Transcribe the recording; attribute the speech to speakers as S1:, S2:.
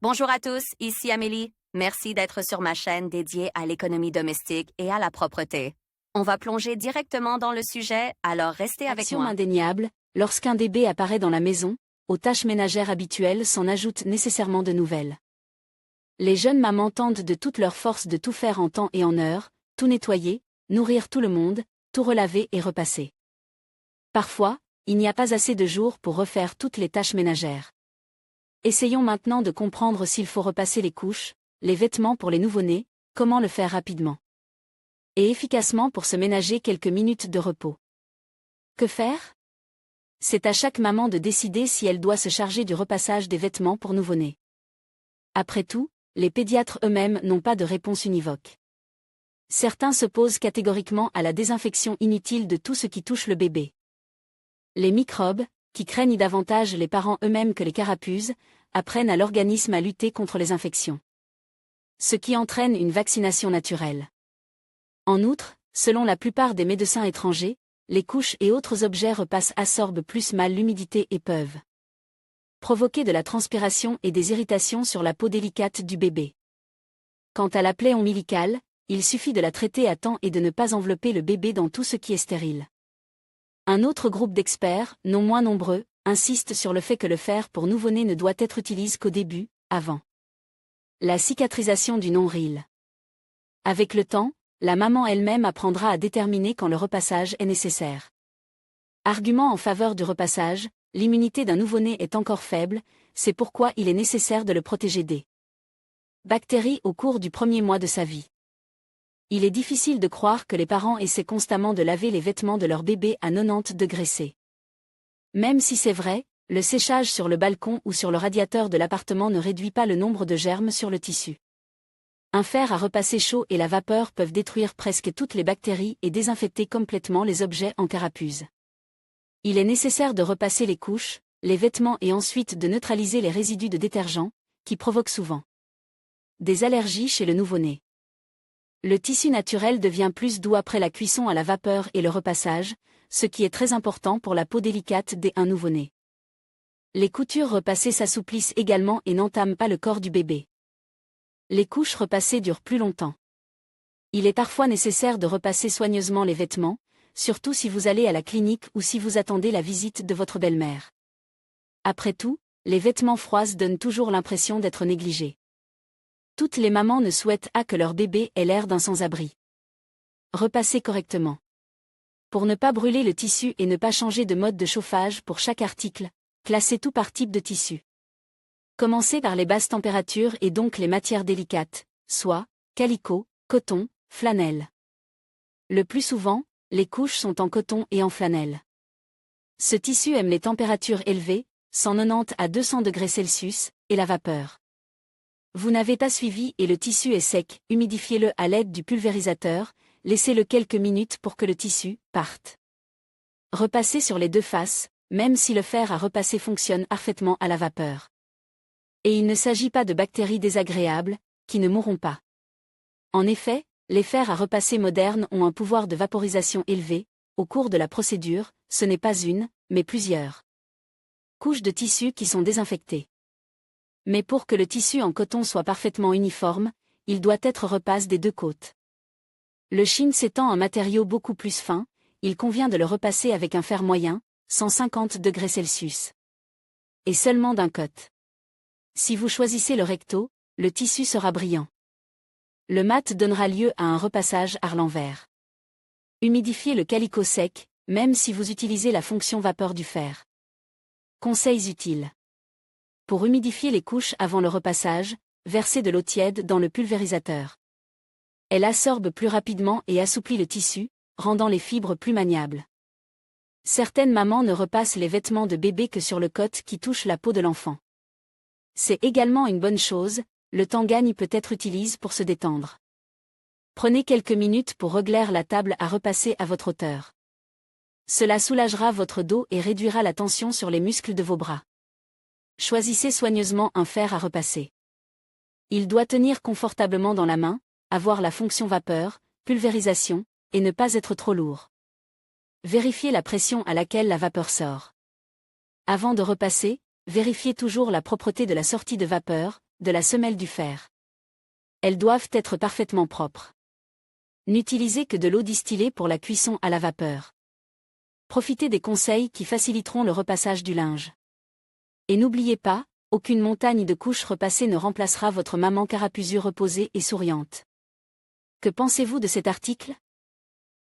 S1: Bonjour à tous, ici Amélie. Merci d'être sur ma chaîne dédiée à l'économie domestique et à la propreté. On va plonger directement dans le sujet, alors restez avec
S2: Action
S1: moi.
S2: indéniable, lorsqu'un bébé apparaît dans la maison, aux tâches ménagères habituelles s'en ajoutent nécessairement de nouvelles. Les jeunes mamans tentent de toute leur force de tout faire en temps et en heure, tout nettoyer, nourrir tout le monde, tout relaver et repasser. Parfois, il n'y a pas assez de jours pour refaire toutes les tâches ménagères. Essayons maintenant de comprendre s'il faut repasser les couches, les vêtements pour les nouveau-nés, comment le faire rapidement et efficacement pour se ménager quelques minutes de repos. Que faire? C'est à chaque maman de décider si elle doit se charger du repassage des vêtements pour nouveau-nés. Après tout, les pédiatres eux-mêmes n'ont pas de réponse univoque. Certains s'opposent catégoriquement à la désinfection inutile de tout ce qui touche le bébé. Les microbes, qui craignent davantage les parents eux-mêmes que les carapuces, apprennent à l'organisme à lutter contre les infections. Ce qui entraîne une vaccination naturelle. En outre, selon la plupart des médecins étrangers, les couches et autres objets repassent absorbent plus mal l'humidité et peuvent provoquer de la transpiration et des irritations sur la peau délicate du bébé. Quant à la plaie ombilicale, il suffit de la traiter à temps et de ne pas envelopper le bébé dans tout ce qui est stérile. Un autre groupe d'experts, non moins nombreux, insiste sur le fait que le fer pour nouveau-né ne doit être utilisé qu'au début, avant la cicatrisation du nombril. Avec le temps, la maman elle-même apprendra à déterminer quand le repassage est nécessaire. Argument en faveur du repassage, l'immunité d'un nouveau-né est encore faible, c'est pourquoi il est nécessaire de le protéger des bactéries au cours du premier mois de sa vie. Il est difficile de croire que les parents essaient constamment de laver les vêtements de leur bébé à 90 degrés C. Même si c'est vrai, le séchage sur le balcon ou sur le radiateur de l'appartement ne réduit pas le nombre de germes sur le tissu. Un fer à repasser chaud et la vapeur peuvent détruire presque toutes les bactéries et désinfecter complètement les objets en carapuce. Il est nécessaire de repasser les couches, les vêtements et ensuite de neutraliser les résidus de détergent, qui provoquent souvent des allergies chez le nouveau-né. Le tissu naturel devient plus doux après la cuisson à la vapeur et le repassage, ce qui est très important pour la peau délicate d'un nouveau-né. Les coutures repassées s'assouplissent également et n'entament pas le corps du bébé. Les couches repassées durent plus longtemps. Il est parfois nécessaire de repasser soigneusement les vêtements, surtout si vous allez à la clinique ou si vous attendez la visite de votre belle-mère. Après tout, les vêtements froids donnent toujours l'impression d'être négligés. Toutes les mamans ne souhaitent pas que leur bébé ait l'air d'un sans-abri. Repassez correctement. Pour ne pas brûler le tissu et ne pas changer de mode de chauffage pour chaque article, classez tout par type de tissu. Commencez par les basses températures et donc les matières délicates, soie, calicot, coton, flanelle. Le plus souvent, les couches sont en coton et en flanelle. Ce tissu aime les températures élevées, 190 à 200 degrés Celsius, et la vapeur. Vous n'avez pas suivi et le tissu est sec, humidifiez-le à l'aide du pulvérisateur, laissez-le quelques minutes pour que le tissu parte. Repassez sur les deux faces, même si le fer à repasser fonctionne parfaitement à la vapeur. Et il ne s'agit pas de bactéries désagréables, qui ne mourront pas. En effet, les fers à repasser modernes ont un pouvoir de vaporisation élevé, au cours de la procédure, ce n'est pas une, mais plusieurs couches de tissu qui sont désinfectées. Mais pour que le tissu en coton soit parfaitement uniforme, il doit être repassé des deux côtés. Le chine s'étant un matériau beaucoup plus fin, il convient de le repasser avec un fer moyen, 150 degrés Celsius. Et seulement d'un côté. Si vous choisissez le recto, le tissu sera brillant. Le mat donnera lieu à un repassage à l'envers. Humidifiez le calicot sec, même si vous utilisez la fonction vapeur du fer. Conseils utiles. Pour humidifier les couches avant le repassage, versez de l'eau tiède dans le pulvérisateur. Elle absorbe plus rapidement et assouplit le tissu, rendant les fibres plus maniables. Certaines mamans ne repassent les vêtements de bébé que sur le côté qui touche la peau de l'enfant. C'est également une bonne chose, le temps gagne peut être utilisé pour se détendre. Prenez quelques minutes pour régler la table à repasser à votre hauteur. Cela soulagera votre dos et réduira la tension sur les muscles de vos bras. Choisissez soigneusement un fer à repasser. Il doit tenir confortablement dans la main, avoir la fonction vapeur, pulvérisation, et ne pas être trop lourd. Vérifiez la pression à laquelle la vapeur sort. Avant de repasser, vérifiez toujours la propreté de la sortie de vapeur, de la semelle du fer. Elles doivent être parfaitement propres. N'utilisez que de l'eau distillée pour la cuisson à la vapeur. Profitez des conseils qui faciliteront le repassage du linge. Et n'oubliez pas, aucune montagne de couches repassées ne remplacera votre maman carapusue reposée et souriante. Que pensez-vous de cet article ?